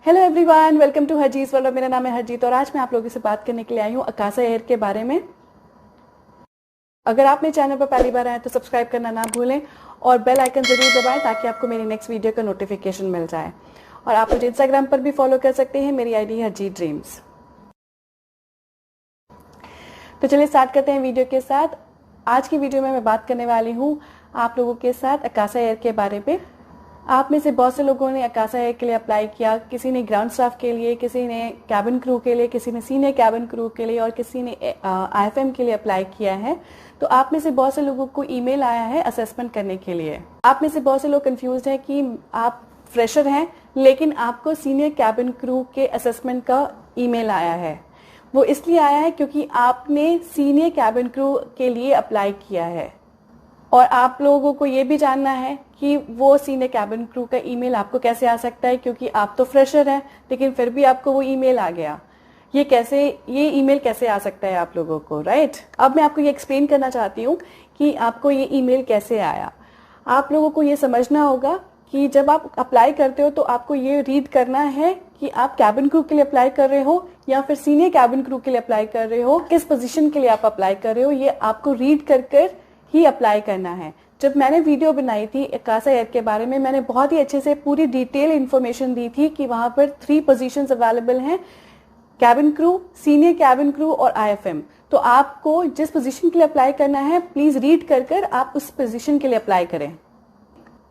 Hello everyone, welcome to Harjeet world. मेरा नाम है हरजीत और आज मैं आप लोगों से बात करने के लिए आई हूँ अकासा एयर के बारे में। अगर आप मेरे चैनल पर पहली बार आए तो सब्सक्राइब करना ना भूलें और बेल आइकन जरूर दबाएं ताकि आपको मेरी नेक्स्ट वीडियो का नोटिफिकेशन मिल जाए। और आप मुझे इंस्टाग्राम पर भी फॉलो कर सकते हैं, मेरी आईडी हरजीत ड्रीम्स। तो चलिए स्टार्ट करते हैं वीडियो के साथ। आज की वीडियो में मैं बात करने वाली हूँ आप लोगों के साथ अकासा एयर के बारे में। आप में से बहुत से लोगों ने अकासा एयर के लिए अप्लाई किया। किसी ने ग्राउंड स्टाफ के लिए, किसी ने कैबिन क्रू के लिए, किसी ने सीनियर कैबिन क्रू के लिए और किसी ने आईएफएम के लिए अप्लाई किया है। तो आप में से बहुत से लोगों को ईमेल आया है असेसमेंट करने के लिए। आप में से बहुत से लोग कंफ्यूज हैं कि आप फ्रेशर हैं लेकिन आपको सीनियर कैबिन क्रू के असेसमेंट का ईमेल आया है। वो इसलिए आया है क्योंकि आपने सीनियर कैबिन क्रू के लिए अप्लाई किया है और आप लोगों को ये भी जानना है कि वो सीनियर कैबिन क्रू का ईमेल आपको कैसे आ सकता है, क्योंकि आप तो फ्रेशर हैं लेकिन फिर भी आपको वो ईमेल आ गया। ये ईमेल कैसे आ सकता है आप लोगों को, राइट? अब मैं आपको ये एक्सप्लेन करना चाहती हूँ कि आपको ये ईमेल कैसे आया। आप लोगों को ये समझना होगा कि जब आप अप्लाई करते हो तो आपको ये रीड करना है कि आप कैबिन क्रू के लिए अप्लाई कर रहे हो या फिर सीनियर कैबिन क्रू के लिए अप्लाई कर रहे हो, किस पोजीशन के लिए आप अप्लाई कर रहे हो, ये आपको रीड कर ही अप्लाई करना है। जब मैंने वीडियो बनाई थी अकासा एयर के बारे में, मैंने बहुत ही अच्छे से पूरी डिटेल इन्फॉर्मेशन दी थी कि वहां पर 3 पोजीशंस अवेलेबल हैं, cabin crew, senior cabin crew और आईएफएम। तो आपको जिस पोजीशन के लिए अप्लाई करना है प्लीज रीड कर आप उस पोजीशन के लिए अप्लाई करें।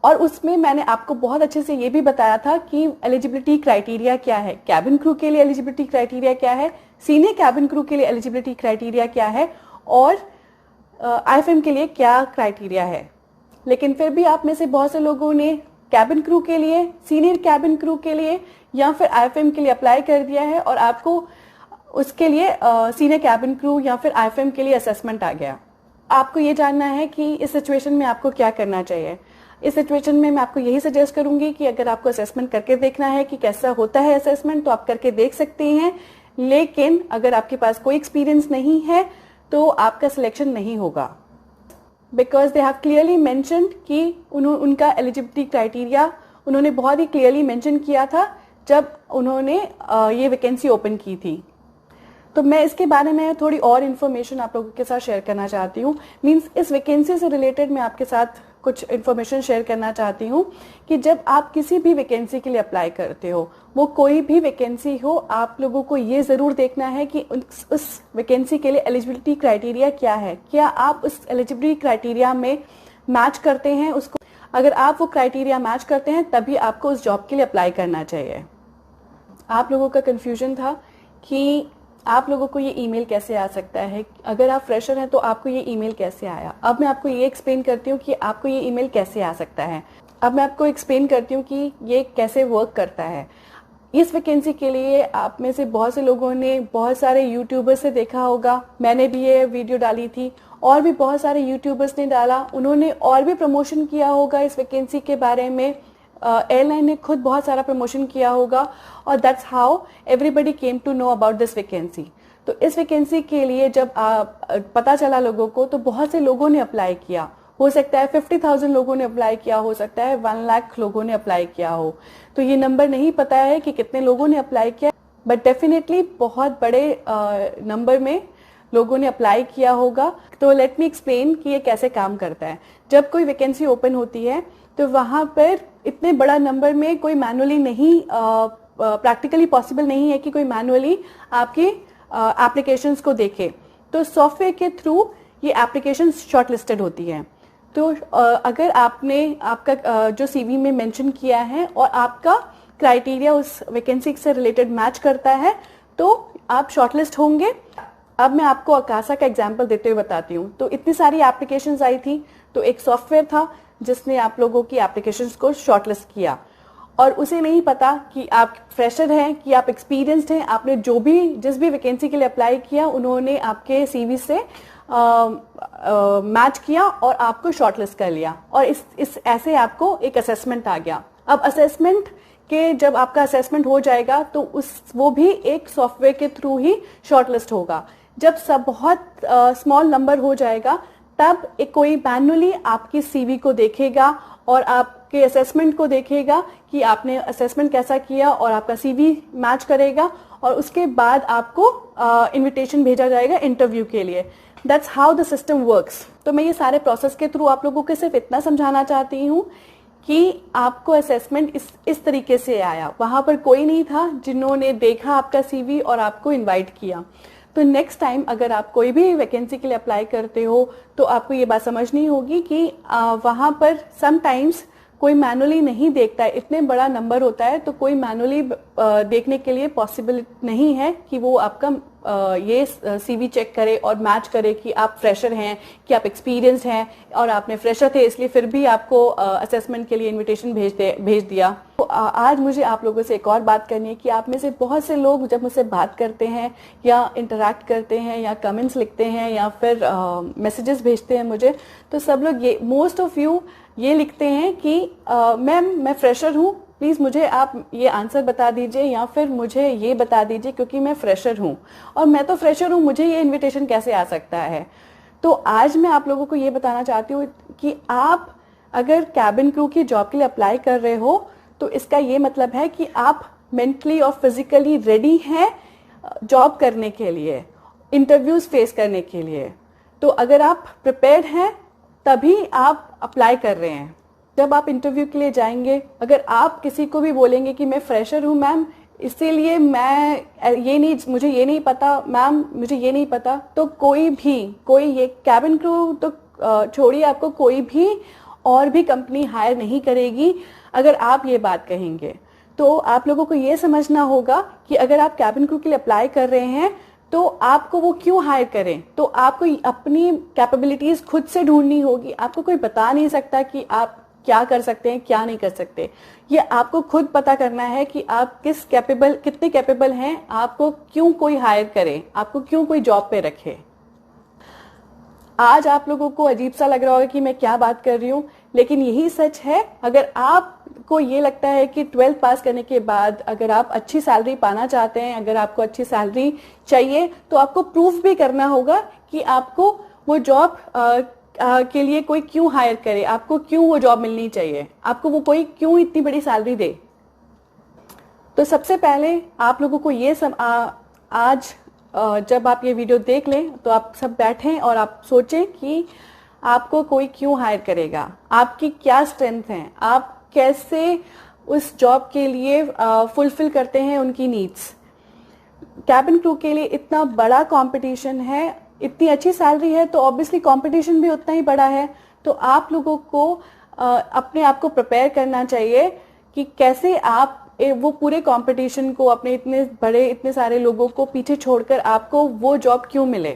और उसमें मैंने आपको बहुत अच्छे से ये भी बताया था कि एलिजिबिलिटी क्राइटेरिया क्या है, कैबिन क्रू के लिए एलिजिबिलिटी क्राइटेरिया क्या है, सीनियर कैबिन क्रू के लिए एलिजिबिलिटी क्राइटेरिया क्या है और आईएफएम के लिए क्या क्राइटेरिया है। लेकिन फिर भी आप में से बहुत से लोगों ने कैबिन क्रू के लिए, सीनियर कैबिन क्रू के लिए या फिर आईएफएम के लिए अप्लाई कर दिया है और आपको उसके लिए सीनियर कैबिन क्रू या फिर आईएफएम के लिए असेसमेंट आ गया। आपको ये जानना है कि इस सिचुएशन में आपको क्या करना चाहिए। इस सिचुएशन में मैं आपको यही सजेस्ट करूंगी कि अगर आपको असेसमेंट करके देखना है कि कैसा होता है असेसमेंट तो आप करके देख सकते हैं, लेकिन अगर आपके पास कोई एक्सपीरियंस नहीं है तो आपका सिलेक्शन नहीं होगा। Because they have clearly mentioned कि उनका एलिजिबिलिटी क्राइटेरिया उन्होंने बहुत ही क्लियरली मेंशन किया था जब उन्होंने ये वैकेंसी ओपन की थी। तो मैं इसके बारे में थोड़ी और इन्फॉर्मेशन आप लोगों के साथ शेयर करना चाहती हूँ। मीन्स इस वैकेंसी से रिलेटेड मैं आपके साथ कुछ इन्फॉर्मेशन शेयर करना चाहती हूँ कि जब आप किसी भी वैकेंसी के लिए अप्लाई करते हो, वो कोई भी वैकेंसी हो, आप लोगों को ये जरूर देखना है कि उस वैकेंसी के लिए एलिजिबिलिटी क्राइटेरिया क्या है, क्या आप उस एलिजिबिलिटी क्राइटेरिया में मैच करते हैं उसको। अगर आप वो क्राइटेरिया मैच करते हैं तभी आपको उस जॉब के लिए अप्लाई करना चाहिए। आप लोगों का कंफ्यूजन था कि आप लोगों को ये ईमेल कैसे आ सकता है, अगर आप फ्रेशर हैं तो आपको ये ईमेल कैसे आया। अब मैं आपको ये एक्सप्लेन करती हूँ कि आपको ये ईमेल कैसे आ सकता है। अब मैं आपको एक्सप्लेन करती हूँ कि ये कैसे वर्क करता है। इस वैकेंसी के लिए आप में से बहुत से लोगों ने बहुत सारे यूट्यूबर्स से देखा होगा, मैंने भी ये वीडियो डाली थी और भी बहुत सारे यूट्यूबर्स ने डाला, उन्होंने और भी प्रमोशन किया होगा इस वैकेंसी के बारे में। एयरलाइन ने खुद बहुत सारा प्रमोशन किया होगा और that's how everybody came to know about this vacancy. तो इस वैकेंसी के लिए जब पता चला लोगों को तो बहुत से लोगों ने अप्लाई किया। हो सकता है 50,000 लोगों ने अप्लाई किया, हो सकता है 1 लाख लोगों ने अप्लाई किया हो। तो ये नंबर नहीं पता है कि कितने लोगों ने अप्लाई किया, बट डेफिनेटली बहुत बड़े नंबर में लोगों ने अप्लाई किया होगा। तो लेट मी एक्सप्लेन कि ये कैसे काम करता है। जब कोई वैकेंसी ओपन होती है तो वहां पर इतने बड़ा नंबर में कोई मैनुअली नहीं, प्रैक्टिकली पॉसिबल नहीं है कि कोई मैनुअली आपके एप्लीकेशंस को देखे। तो सॉफ्टवेयर के थ्रू ये एप्लीकेशन शॉर्टलिस्टेड होती है। तो अगर आपका जो सीवी में मेंशन किया है और आपका क्राइटेरिया उस वैकेंसी से रिलेटेड मैच करता है तो आप शॉर्टलिस्ट होंगे। अब मैं आपको अकासा का एग्जांपल देते हुए बताती हूँ। तो इतनी सारी एप्लीकेशंस आई थी तो एक सॉफ्टवेयर था जिसने आप लोगों की एप्लीकेशंस को शॉर्टलिस्ट किया और उसे नहीं पता कि आप फ्रेशर हैं कि आप एक्सपीरियंस्ड हैं। आपने जिस भी वैकेंसी के लिए अप्लाई किया उन्होंने आपके सीवी से मैच किया और आपको शॉर्टलिस्ट कर लिया और इस ऐसे आपको एक असेसमेंट आ गया। अब असेसमेंट के जब आपका असेसमेंट हो जाएगा तो वो भी एक सॉफ्टवेयर के थ्रू ही शॉर्टलिस्ट होगा। जब सब बहुत स्मॉल नंबर हो जाएगा तब कोई मैनुअली आपकी सीवी को देखेगा और आपके असेसमेंट को देखेगा कि आपने असेसमेंट कैसा किया और आपका सीवी मैच करेगा, और उसके बाद आपको इनविटेशन भेजा जाएगा इंटरव्यू के लिए। That's how the system works. तो मैं ये सारे प्रोसेस के थ्रू आप लोगों को सिर्फ इतना समझाना चाहती हूँ कि आपको असेसमेंट इस तरीके से आया। वहां पर कोई नहीं था जिन्होंने देखा आपका सीवी और आपको इनवाइट किया। तो नेक्स्ट टाइम अगर आप कोई भी वैकेंसी के लिए अप्लाई करते हो तो आपको ये बात समझनी होगी कि वहां पर समटाइम्स कोई मैनुअली नहीं देखता है। इतने बड़ा नंबर होता है तो कोई मैनुअली देखने के लिए पॉसिबल नहीं है कि वो आपका ये सीवी चेक करे और मैच करे कि आप फ्रेशर हैं, कि आप एक्सपीरियंस हैं, और आपने फ्रेशर थे इसलिए फिर भी आपको असेसमेंट के लिए इनविटेशन भेज दिया। तो आज मुझे आप लोगों से एक और बात करनी है कि आप में से बहुत से लोग जब मुझसे बात करते हैं या इंटरैक्ट करते हैं या कमेंट्स लिखते हैं या फिर मैसेजेस भेजते हैं मुझे, तो सब लोग ये मोस्ट ऑफ यू ये लिखते हैं कि मैम मैं फ्रेशर हूँ, प्लीज़ मुझे आप ये आंसर बता दीजिए या फिर मुझे ये बता दीजिए क्योंकि मैं फ्रेशर हूँ और मैं तो फ्रेशर हूँ, मुझे ये इनविटेशन कैसे आ सकता है। तो आज मैं आप लोगों को ये बताना चाहती हूँ कि आप अगर कैबिन क्रू की जॉब के लिए अप्लाई कर रहे हो तो इसका ये मतलब है कि आप मेंटली और फिजिकली रेडी हैं जॉब करने के लिए, इंटरव्यूज फेस करने के लिए। तो अगर आप प्रिपेयर्ड हैं तभी आप अप्लाई कर रहे हैं। जब आप इंटरव्यू के लिए जाएंगे, अगर आप किसी को भी बोलेंगे कि मैं फ्रेशर हूँ मैम, इसीलिए मुझे ये नहीं पता मैम, मुझे ये नहीं पता, तो कोई ये कैबिन क्रू तो छोड़िए, आपको कोई भी और भी कंपनी हायर नहीं करेगी अगर आप ये बात कहेंगे। तो आप लोगों को ये समझना होगा कि अगर आप कैबिन क्रू के लिए अप्लाई कर रहे हैं तो आपको वो क्यों हायर करें। तो आपको अपनी कैपेबिलिटीज खुद से ढूंढनी होगी। आपको कोई बता नहीं सकता कि आप क्या कर सकते हैं, क्या नहीं कर सकते। ये आपको खुद पता करना है कि आप कितने कैपेबल हैं, आपको क्यों कोई हायर करे, आपको क्यों कोई जॉब पे रखे। आज आप लोगों को अजीब सा लग रहा होगा कि मैं क्या बात कर रही हूँ, लेकिन यही सच है। अगर आपको ये लगता है कि 12th पास करने के बाद अगर आप अच्छी सैलरी पाना चाहते हैं, अगर आपको अच्छी सैलरी चाहिए, तो आपको प्रूफ भी करना होगा कि आपको वो जॉब के लिए कोई क्यों हायर करे, आपको क्यों वो जॉब मिलनी चाहिए, आपको वो कोई क्यों इतनी बड़ी सैलरी दे। तो सबसे पहले आप लोगों को ये आज जब आप ये वीडियो देख लें तो आप सब बैठें और आप सोचें कि आपको कोई क्यों हायर करेगा, आपकी क्या स्ट्रेंथ है, आप कैसे उस जॉब के लिए फुलफिल करते हैं उनकी नीड्स। कैबिन क्रू के लिए इतना बड़ा कंपटीशन है, इतनी अच्छी सैलरी है, तो ऑब्वियसली कंपटीशन भी उतना ही बड़ा है। तो आप लोगों को अपने आप को प्रिपेयर करना चाहिए कि कैसे आप वो पूरे कंपटीशन को, अपने इतने सारे लोगों को पीछे छोड़कर आपको वो जॉब क्यों मिले।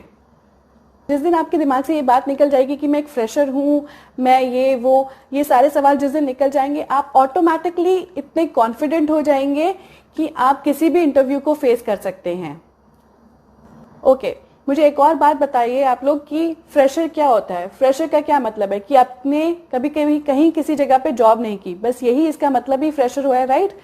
जिस दिन आपके दिमाग से ये बात निकल जाएगी कि मैं एक फ्रेशर हूँ, मैं ये सारे सवाल जिस दिन निकल जाएंगे, आप ऑटोमेटिकली इतने कॉन्फिडेंट हो जाएंगे कि आप किसी भी इंटरव्यू को फेस कर सकते हैं। ओके, मुझे एक और बात बताइए आप लोग कि फ्रेशर क्या होता है। फ्रेशर का क्या मतलब है कि आपने कभी कहीं किसी जगह पे जॉब नहीं की, बस यही इसका मतलब ही फ्रेशर हुआ है, राइट।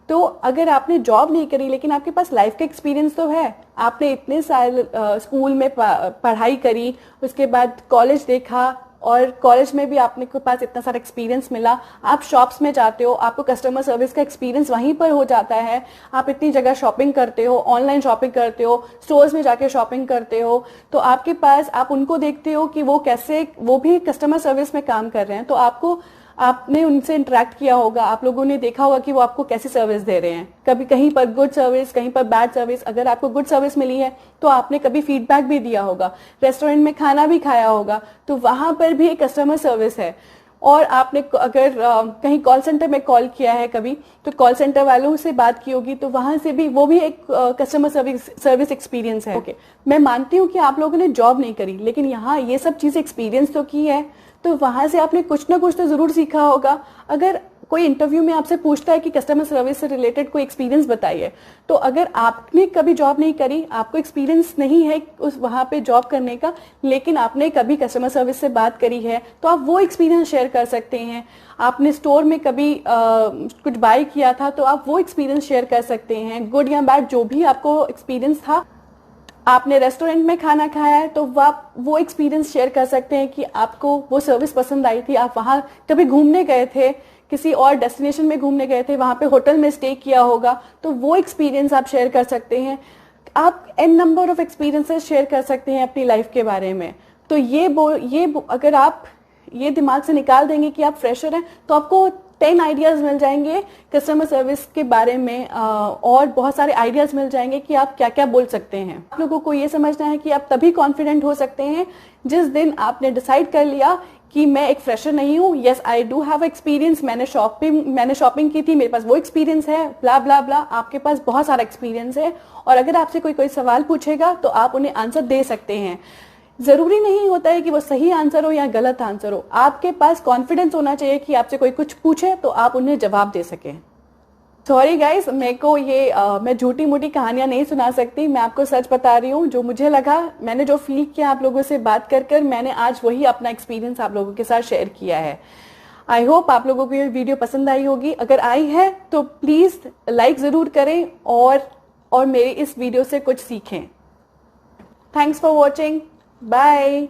तो अगर आपने जॉब नहीं करी लेकिन आपके पास लाइफ का एक्सपीरियंस तो है, आपने इतने साल स्कूल में पढ़ाई करी, उसके बाद कॉलेज देखा और कॉलेज में भी आपने के पास इतना सारा एक्सपीरियंस मिला, आप शॉप्स में जाते हो, आपको कस्टमर सर्विस का एक्सपीरियंस वहीं पर हो जाता है, आप इतनी जगह शॉपिंग करते हो, ऑनलाइन शॉपिंग करते हो, स्टोर्स में जाके शॉपिंग करते हो, तो आपके पास आप उनको देखते हो कि वो भी कस्टमर सर्विस में काम कर रहे हैं। तो आपने उनसे इंटरेक्ट किया होगा, आप लोगों ने देखा होगा कि वो आपको कैसी सर्विस दे रहे हैं, कभी कहीं पर गुड सर्विस, कहीं पर बैड सर्विस। अगर आपको गुड सर्विस मिली है तो आपने कभी फीडबैक भी दिया होगा, रेस्टोरेंट में खाना भी खाया होगा, तो वहां पर भी एक कस्टमर सर्विस है। और आपने अगर कहीं कॉल सेंटर में कॉल किया है कभी, तो कॉल सेंटर वालों से बात की होगी, तो वहां से भी वो भी एक कस्टमर सर्विस एक्सपीरियंस है। ओके, मैं मानती हूँ कि आप लोगों ने जॉब नहीं करी लेकिन यहाँ ये सब चीजें एक्सपीरियंस तो की है, तो वहां से आपने कुछ ना कुछ तो जरूर सीखा होगा। अगर कोई इंटरव्यू में आपसे पूछता है कि कस्टमर सर्विस से रिलेटेड कोई एक्सपीरियंस बताइए, तो अगर आपने कभी जॉब नहीं करी, आपको एक्सपीरियंस नहीं है वहां पे जॉब करने का, लेकिन आपने कभी कस्टमर सर्विस से बात करी है, तो आप वो एक्सपीरियंस शेयर कर सकते हैं। आपने स्टोर में कभी कुछ बाय किया था तो आप वो एक्सपीरियंस शेयर कर सकते हैं, गुड या बैड जो भी आपको एक्सपीरियंस था। आपने रेस्टोरेंट में खाना खाया है तो आप वो एक्सपीरियंस शेयर कर सकते हैं कि आपको वो सर्विस पसंद आई थी, आप वहां कभी घूमने गए थे, किसी और डेस्टिनेशन में घूमने गए थे, वहां पे होटल में स्टे किया होगा, तो वो एक्सपीरियंस आप शेयर कर सकते हैं। आप an number of experiences share कर सकते हैं अपनी लाइफ के बारे में। तो अगर आप ये दिमाग से निकाल देंगे कि आप फ्रेशर हैं, तो आपको 10 आइडियाज मिल जाएंगे कस्टमर सर्विस के बारे में, और बहुत सारे आइडियाज मिल जाएंगे कि आप क्या क्या बोल सकते हैं। आप लोगों को ये समझना है कि आप तभी कॉन्फिडेंट हो सकते हैं जिस दिन आपने डिसाइड कर लिया कि मैं एक फ्रेशर नहीं हूँ, yes I do have experience, मैंने शॉपिंग की थी, मेरे पास वो एक्सपीरियंस है, ब्ला ब्ला ब्ला। आपके पास बहुत सारा एक्सपीरियंस है, और अगर आपसे कोई सवाल पूछेगा तो आप उन्हें आंसर दे सकते हैं। जरूरी नहीं होता है कि वो सही आंसर हो या गलत आंसर हो, आपके पास कॉन्फिडेंस होना चाहिए कि आपसे कोई कुछ पूछे तो आप उन्हें जवाब दे सकें। सॉरी गाइस, मेरे को मैं झूठी मूठी कहानियां नहीं सुना सकती, मैं आपको सच बता रही हूँ। जो मुझे लगा, मैंने जो फील किया आप लोगों से बात कर मैंने आज वही अपना एक्सपीरियंस आप लोगों के साथ शेयर किया है। आई होप आप लोगों को ये वीडियो पसंद आई होगी। अगर आई है तो प्लीज लाइक जरूर करें और मेरी इस वीडियो से कुछ सीखें। Thanks for watching, bye.